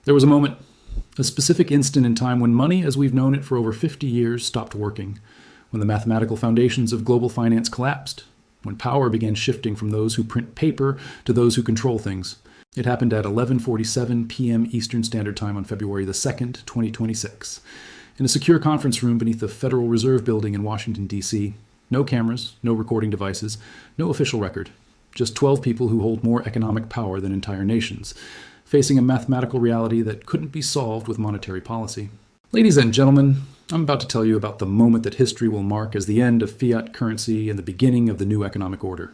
There was a moment, a specific instant in time when money, as we've known it for over 50 years, stopped working, when the mathematical foundations of global finance collapsed, when power began shifting from those who print paper to those who control things. It happened at 11:47 p.m. Eastern Standard Time on February the 2nd, 2026. In a secure conference room beneath the Federal Reserve Building in Washington, D.C., no cameras, no recording devices, no official record. Just 12 people who hold more economic power than entire nations, facing a mathematical reality that couldn't be solved with monetary policy. Ladies and gentlemen, I'm about to tell you about the moment that history will mark as the end of fiat currency and the beginning of the new economic order.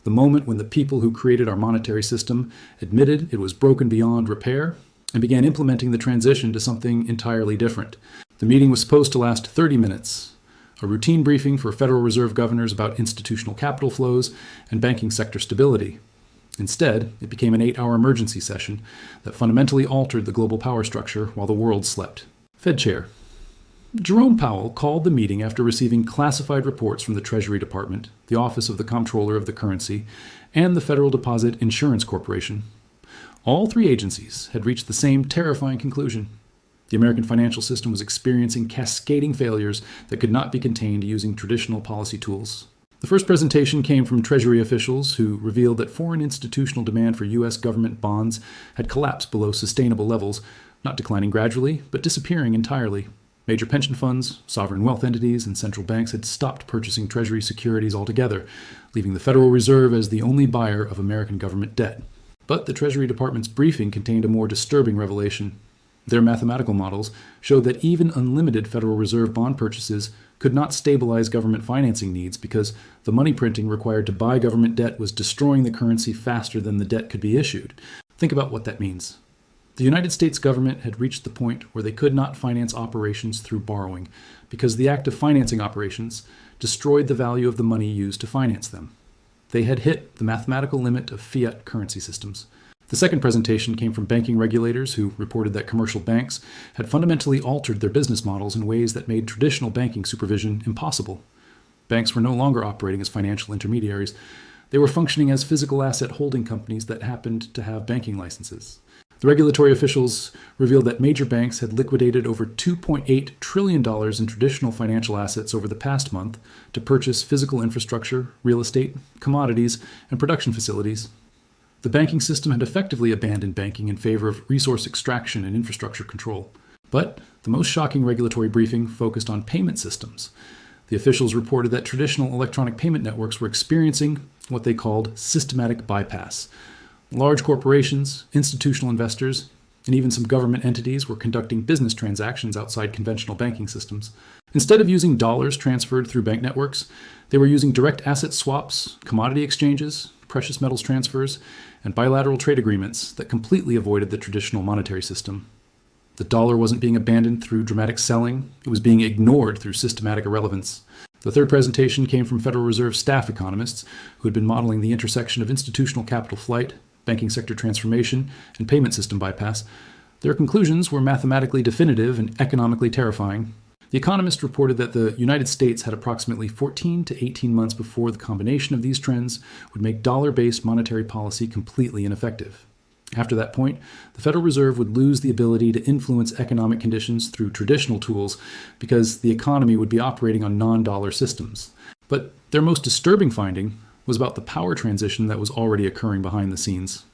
The moment when the people who created our monetary system admitted it was broken beyond repair and began implementing the transition to something entirely different. The meeting was supposed to last 30 minutes, a routine briefing for Federal Reserve governors about institutional capital flows and banking sector stability. Instead, it became an 8-hour emergency session that fundamentally altered the global power structure while the world slept. Fed Chair Jerome Powell called the meeting after receiving classified reports from the Treasury Department, the Office of the Comptroller of the Currency, and the Federal Deposit Insurance Corporation. All three agencies had reached the same terrifying conclusion. The American financial system was experiencing cascading failures that could not be contained using traditional policy tools. The first presentation came from Treasury officials who revealed that foreign institutional demand for U.S. government bonds had collapsed below sustainable levels, not declining gradually, but disappearing entirely. Major pension funds, sovereign wealth entities, and central banks had stopped purchasing Treasury securities altogether, leaving the Federal Reserve as the only buyer of American government debt. But the Treasury Department's briefing contained a more disturbing revelation. Their mathematical models showed that even unlimited Federal Reserve bond purchases could not stabilize government financing needs because the money printing required to buy government debt was destroying the currency faster than the debt could be issued. Think about what that means. The United States government had reached the point where they could not finance operations through borrowing because the act of financing operations destroyed the value of the money used to finance them. They had hit the mathematical limit of fiat currency systems. The second presentation came from banking regulators who reported that commercial banks had fundamentally altered their business models in ways that made traditional banking supervision impossible. Banks were no longer operating as financial intermediaries. They were functioning as physical asset holding companies that happened to have banking licenses. The regulatory officials revealed that major banks had liquidated over $2.8 trillion in traditional financial assets over the past month to purchase physical infrastructure, real estate, commodities, and production facilities. The banking system had effectively abandoned banking in favor of resource extraction and infrastructure control. But the most shocking regulatory briefing focused on payment systems. The officials reported that traditional electronic payment networks were experiencing what they called systematic bypass. Large corporations, institutional investors, and even some government entities were conducting business transactions outside conventional banking systems. Instead of using dollars transferred through bank networks, they were using direct asset swaps, commodity exchanges, precious metals transfers, and bilateral trade agreements that completely avoided the traditional monetary system. The dollar wasn't being abandoned through dramatic selling, it was being ignored through systematic irrelevance. The third presentation came from Federal Reserve staff economists who had been modeling the intersection of institutional capital flight, banking sector transformation, and payment system bypass. Their conclusions were mathematically definitive and economically terrifying. The Economist reported that the United States had approximately 14 to 18 months before the combination of these trends would make dollar-based monetary policy completely ineffective. After that point, the Federal Reserve would lose the ability to influence economic conditions through traditional tools because the economy would be operating on non-dollar systems. But their most disturbing finding was about the power transition that was already occurring behind the scenes.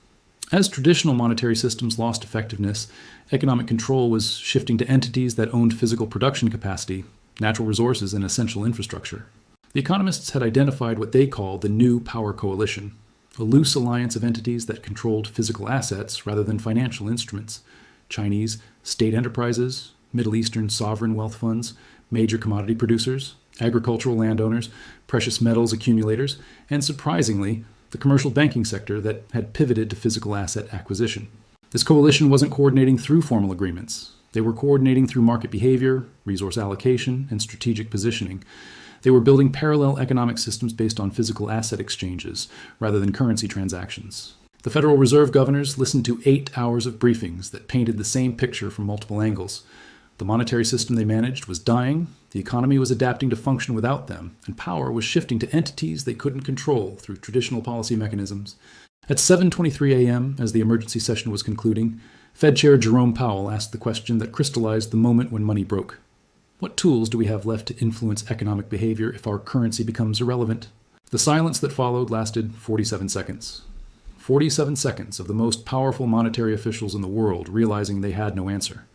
As traditional monetary systems lost effectiveness, economic control was shifting to entities that owned physical production capacity, natural resources, and essential infrastructure. The economists had identified what they called the New Power Coalition, a loose alliance of entities that controlled physical assets rather than financial instruments: Chinese state enterprises, Middle Eastern sovereign wealth funds, major commodity producers, agricultural landowners, precious metals accumulators, and surprisingly, the commercial banking sector that had pivoted to physical asset acquisition. This coalition wasn't coordinating through formal agreements. They were coordinating through market behavior, resource allocation, and strategic positioning. They were building parallel economic systems based on physical asset exchanges rather than currency transactions. The Federal Reserve governors listened to 8 hours of briefings that painted the same picture from multiple angles. The monetary system they managed was dying, the economy was adapting to function without them, and power was shifting to entities they couldn't control through traditional policy mechanisms. At 7:23 a.m., as the emergency session was concluding, Fed Chair Jerome Powell asked the question that crystallized the moment when money broke. What tools do we have left to influence economic behavior if our currency becomes irrelevant? The silence that followed lasted 47 seconds. 47 seconds of the most powerful monetary officials in the world realizing they had no answer.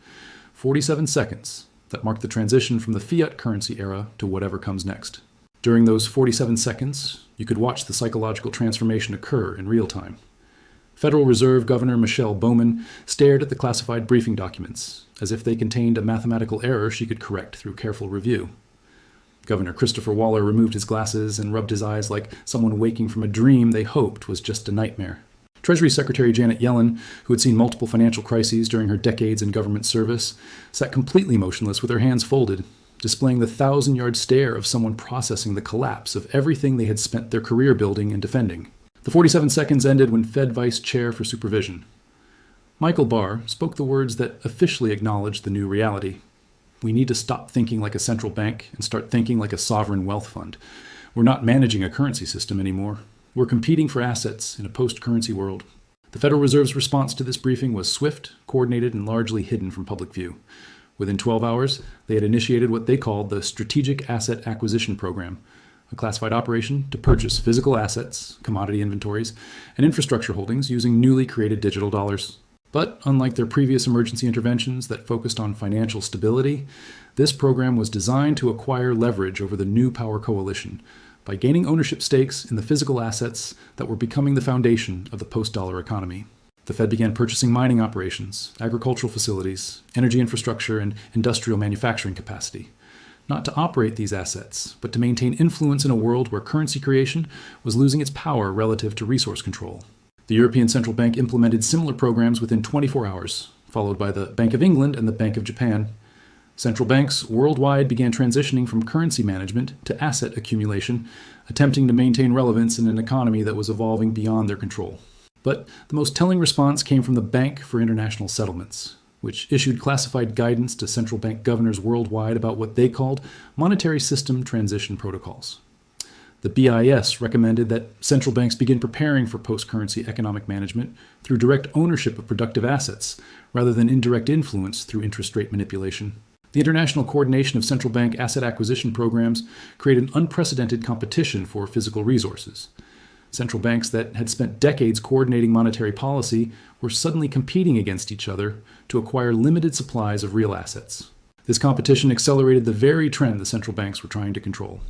47 seconds that marked the transition from the fiat currency era to whatever comes next. During those 47 seconds, you could watch the psychological transformation occur in real time. Federal Reserve Governor Michelle Bowman stared at the classified briefing documents, as if they contained a mathematical error she could correct through careful review. Governor Christopher Waller removed his glasses and rubbed his eyes like someone waking from a dream they hoped was just a nightmare. Treasury Secretary Janet Yellen, who had seen multiple financial crises during her decades in government service, sat completely motionless with her hands folded, displaying the 1,000-yard stare of someone processing the collapse of everything they had spent their career building and defending. The 47 seconds ended when Fed Vice Chair for Supervision, Michael Barr, spoke the words that officially acknowledged the new reality. We need to stop thinking like a central bank and start thinking like a sovereign wealth fund. We're not managing a currency system anymore. We're competing for assets in a post-currency world. The Federal Reserve's response to this briefing was swift, coordinated, and largely hidden from public view. Within 12 hours, they had initiated what they called the Strategic Asset Acquisition Program, a classified operation to purchase physical assets, commodity inventories, and infrastructure holdings using newly created digital dollars. But unlike their previous emergency interventions that focused on financial stability, this program was designed to acquire leverage over the new power coalition by gaining ownership stakes in the physical assets that were becoming the foundation of the post-dollar economy. The Fed began purchasing mining operations, agricultural facilities, energy infrastructure, and industrial manufacturing capacity, not to operate these assets, but to maintain influence in a world where currency creation was losing its power relative to resource control. The European Central Bank implemented similar programs within 24 hours, followed by the Bank of England and the Bank of Japan. Central banks worldwide began transitioning from currency management to asset accumulation, attempting to maintain relevance in an economy that was evolving beyond their control. But the most telling response came from the Bank for International Settlements, which issued classified guidance to central bank governors worldwide about what they called monetary system transition protocols. The BIS recommended that central banks begin preparing for post-currency economic management through direct ownership of productive assets, rather than indirect influence through interest rate manipulation. The international coordination of central bank asset acquisition programs created an unprecedented competition for physical resources. Central banks that had spent decades coordinating monetary policy were suddenly competing against each other to acquire limited supplies of real assets. This competition accelerated the very trend the central banks were trying to control.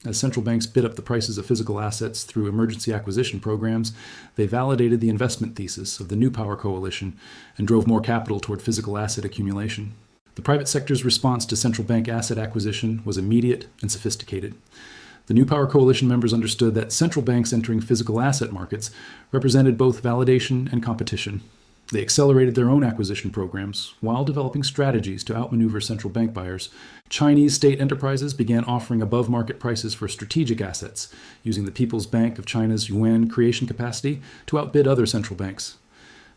As central banks bid up the prices of physical assets through emergency acquisition programs, they validated the investment thesis of the New Power Coalition and drove more capital toward physical asset accumulation. The private sector's response to central bank asset acquisition was immediate and sophisticated. The New Power Coalition members understood that central banks entering physical asset markets represented both validation and competition. They accelerated their own acquisition programs while developing strategies to outmaneuver central bank buyers. Chinese state enterprises began offering above-market prices for strategic assets, using the People's Bank of China's yuan creation capacity to outbid other central banks.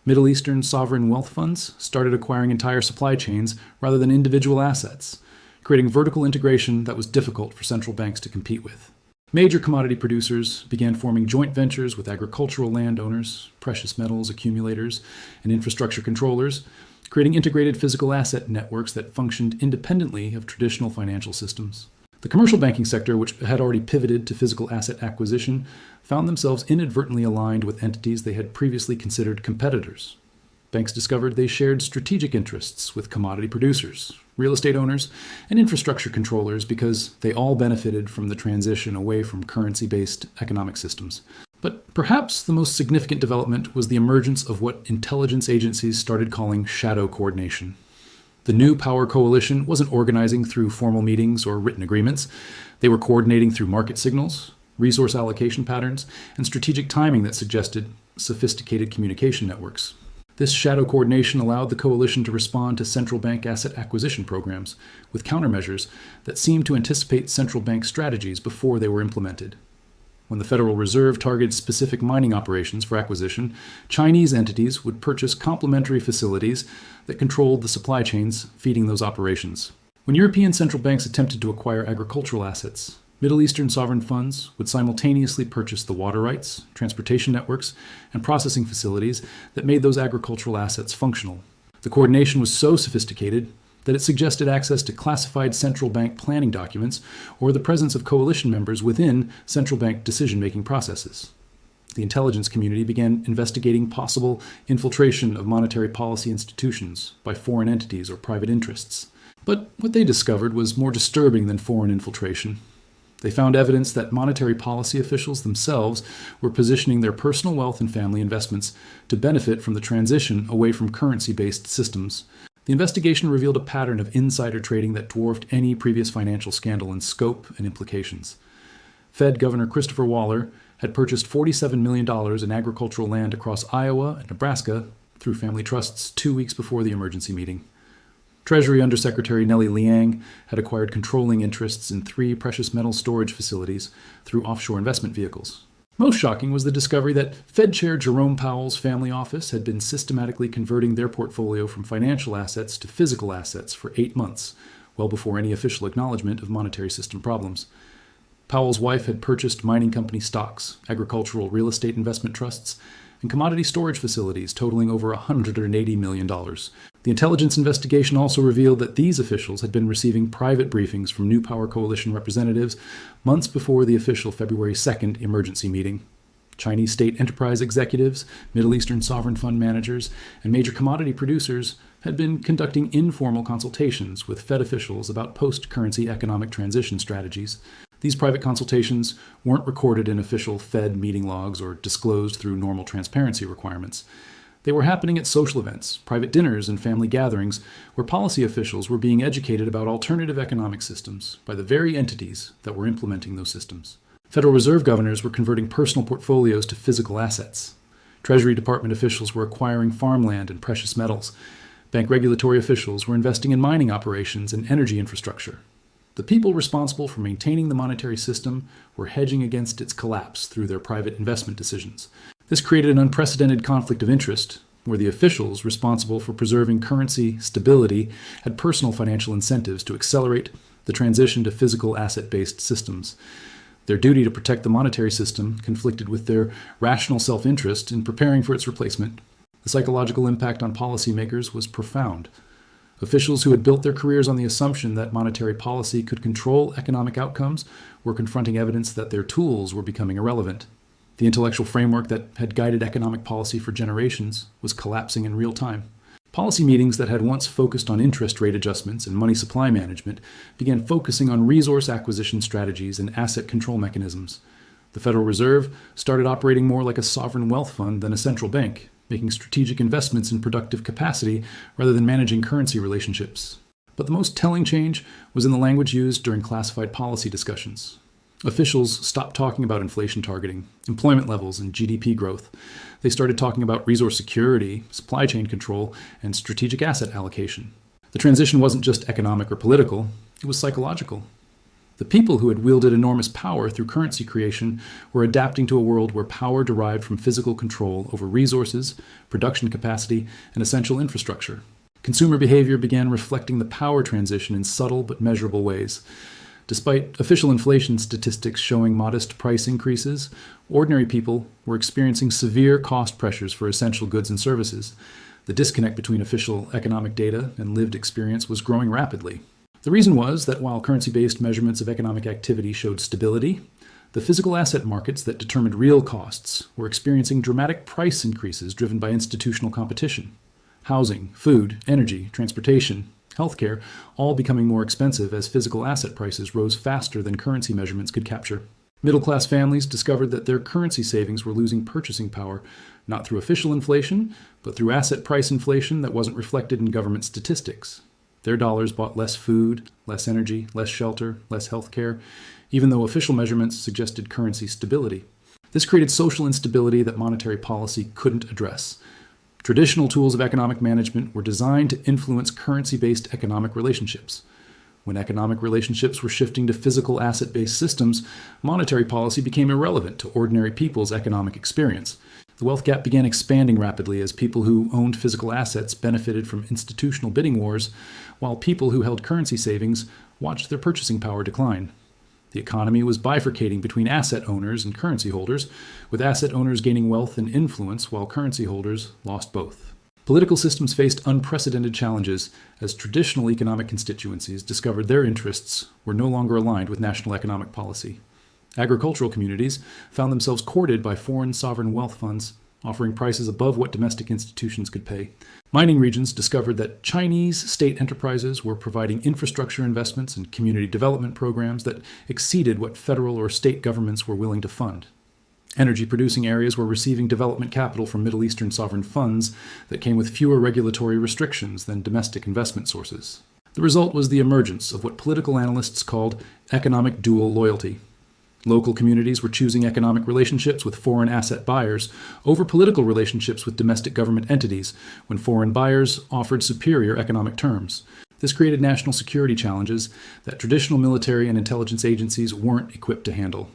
Middle Eastern sovereign wealth funds started acquiring entire supply chains rather than individual assets, creating vertical integration that was difficult for central banks to compete with. Major commodity producers began forming joint ventures with agricultural landowners, precious metals accumulators, and infrastructure controllers, creating integrated physical asset networks that functioned independently of traditional financial systems. The commercial banking sector, which had already pivoted to physical asset acquisition, found themselves inadvertently aligned with entities they had previously considered competitors. Banks discovered they shared strategic interests with commodity producers, real estate owners, and infrastructure controllers because they all benefited from the transition away from currency-based economic systems. But perhaps the most significant development was the emergence of what intelligence agencies started calling shadow coordination. The New Power Coalition wasn't organizing through formal meetings or written agreements. They were coordinating through market signals, resource allocation patterns, and strategic timing that suggested sophisticated communication networks. This shadow coordination allowed the coalition to respond to central bank asset acquisition programs with countermeasures that seemed to anticipate central bank strategies before they were implemented. When the Federal Reserve targeted specific mining operations for acquisition, Chinese entities would purchase complementary facilities that controlled the supply chains feeding those operations. When European central banks attempted to acquire agricultural assets, Middle Eastern sovereign funds would simultaneously purchase the water rights, transportation networks, and processing facilities that made those agricultural assets functional. The coordination was so sophisticated that it suggested access to classified central bank planning documents or the presence of coalition members within central bank decision-making processes. The intelligence community began investigating possible infiltration of monetary policy institutions by foreign entities or private interests. But what they discovered was more disturbing than foreign infiltration. They found evidence that monetary policy officials themselves were positioning their personal wealth and family investments to benefit from the transition away from currency-based systems. The investigation revealed a pattern of insider trading that dwarfed any previous financial scandal in scope and implications. Fed Governor Christopher Waller had purchased $47 million in agricultural land across Iowa and Nebraska through family trusts 2 weeks before the emergency meeting. Treasury Undersecretary Nellie Liang had acquired controlling interests in 3 precious metal storage facilities through offshore investment vehicles. Most shocking was the discovery that Fed Chair Jerome Powell's family office had been systematically converting their portfolio from financial assets to physical assets for 8 months, well before any official acknowledgement of monetary system problems. Powell's wife had purchased mining company stocks, agricultural real estate investment trusts, and commodity storage facilities totaling over $180 million. The intelligence investigation also revealed that these officials had been receiving private briefings from New Power Coalition representatives months before the official February 2nd emergency meeting. Chinese state enterprise executives, Middle Eastern sovereign fund managers, and major commodity producers had been conducting informal consultations with Fed officials about post-currency economic transition strategies. These private consultations weren't recorded in official Fed meeting logs or disclosed through normal transparency requirements. They were happening at social events, private dinners, and family gatherings where policy officials were being educated about alternative economic systems by the very entities that were implementing those systems. Federal Reserve governors were converting personal portfolios to physical assets. Treasury Department officials were acquiring farmland and precious metals. Bank regulatory officials were investing in mining operations and energy infrastructure. The people responsible for maintaining the monetary system were hedging against its collapse through their private investment decisions. This created an unprecedented conflict of interest, where the officials responsible for preserving currency stability had personal financial incentives to accelerate the transition to physical asset-based systems. Their duty to protect the monetary system conflicted with their rational self-interest in preparing for its replacement. The psychological impact on policymakers was profound. Officials who had built their careers on the assumption that monetary policy could control economic outcomes were confronting evidence that their tools were becoming irrelevant. The intellectual framework that had guided economic policy for generations was collapsing in real time. Policy meetings that had once focused on interest rate adjustments and money supply management began focusing on resource acquisition strategies and asset control mechanisms. The Federal Reserve started operating more like a sovereign wealth fund than a central bank, making strategic investments in productive capacity rather than managing currency relationships. But the most telling change was in the language used during classified policy discussions. Officials stopped talking about inflation targeting, employment levels, and GDP growth. They started talking about resource security, supply chain control, and strategic asset allocation. The transition wasn't just economic or political, it was psychological. The people who had wielded enormous power through currency creation were adapting to a world where power derived from physical control over resources, production capacity, and essential infrastructure. Consumer behavior began reflecting the power transition in subtle but measurable ways. Despite official inflation statistics showing modest price increases, ordinary people were experiencing severe cost pressures for essential goods and services. The disconnect between official economic data and lived experience was growing rapidly. The reason was that while currency-based measurements of economic activity showed stability, the physical asset markets that determined real costs were experiencing dramatic price increases driven by institutional competition. Housing, food, energy, transportation, healthcare, all becoming more expensive as physical asset prices rose faster than currency measurements could capture. Middle-class families discovered that their currency savings were losing purchasing power, not through official inflation, but through asset price inflation that wasn't reflected in government statistics. Their dollars bought less food, less energy, less shelter, less healthcare, even though official measurements suggested currency stability. This created social instability that monetary policy couldn't address. Traditional tools of economic management were designed to influence currency-based economic relationships. When economic relationships were shifting to physical asset-based systems, monetary policy became irrelevant to ordinary people's economic experience. The wealth gap began expanding rapidly as people who owned physical assets benefited from institutional bidding wars, while people who held currency savings watched their purchasing power decline. The economy was bifurcating between asset owners and currency holders, with asset owners gaining wealth and influence while currency holders lost both. Political systems faced unprecedented challenges as traditional economic constituencies discovered their interests were no longer aligned with national economic policy. Agricultural communities found themselves courted by foreign sovereign wealth funds, offering prices above what domestic institutions could pay. Mining regions discovered that Chinese state enterprises were providing infrastructure investments and community development programs that exceeded what federal or state governments were willing to fund. Energy-producing areas were receiving development capital from Middle Eastern sovereign funds that came with fewer regulatory restrictions than domestic investment sources. The result was the emergence of what political analysts called economic dual loyalty. Local communities were choosing economic relationships with foreign asset buyers over political relationships with domestic government entities when foreign buyers offered superior economic terms. This created national security challenges that traditional military and intelligence agencies weren't equipped to handle.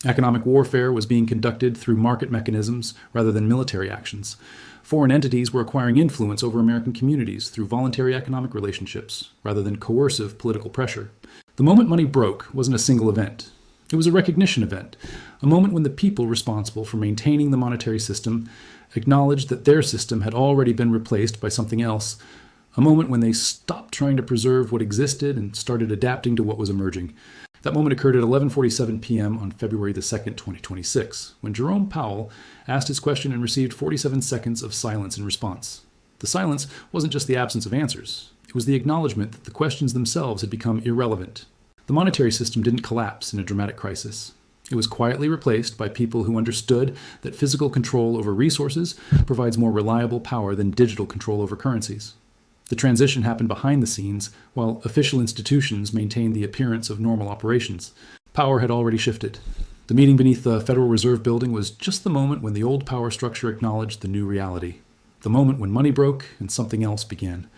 Economic warfare was being conducted through market mechanisms rather than military actions. Foreign entities were acquiring influence over American communities through voluntary economic relationships rather than coercive political pressure. The moment money broke wasn't a single event. It was a recognition event, a moment when the people responsible for maintaining the monetary system acknowledged that their system had already been replaced by something else, a moment when they stopped trying to preserve what existed and started adapting to what was emerging. That moment occurred at 11:47 p.m. on February the 2nd, 2026, when Jerome Powell asked his question and received 47 seconds of silence in response. The silence wasn't just the absence of answers. It was the acknowledgement that the questions themselves had become irrelevant. The monetary system didn't collapse in a dramatic crisis. It was quietly replaced by people who understood that physical control over resources provides more reliable power than digital control over currencies. The transition happened behind the scenes, while official institutions maintained the appearance of normal operations. Power had already shifted. The meeting beneath the Federal Reserve Building was just the moment when the old power structure acknowledged the new reality. The moment when money broke and something else began.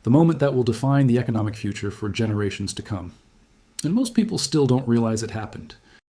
The moment that will define the economic future for generations to come. And most people still don't realize it happened.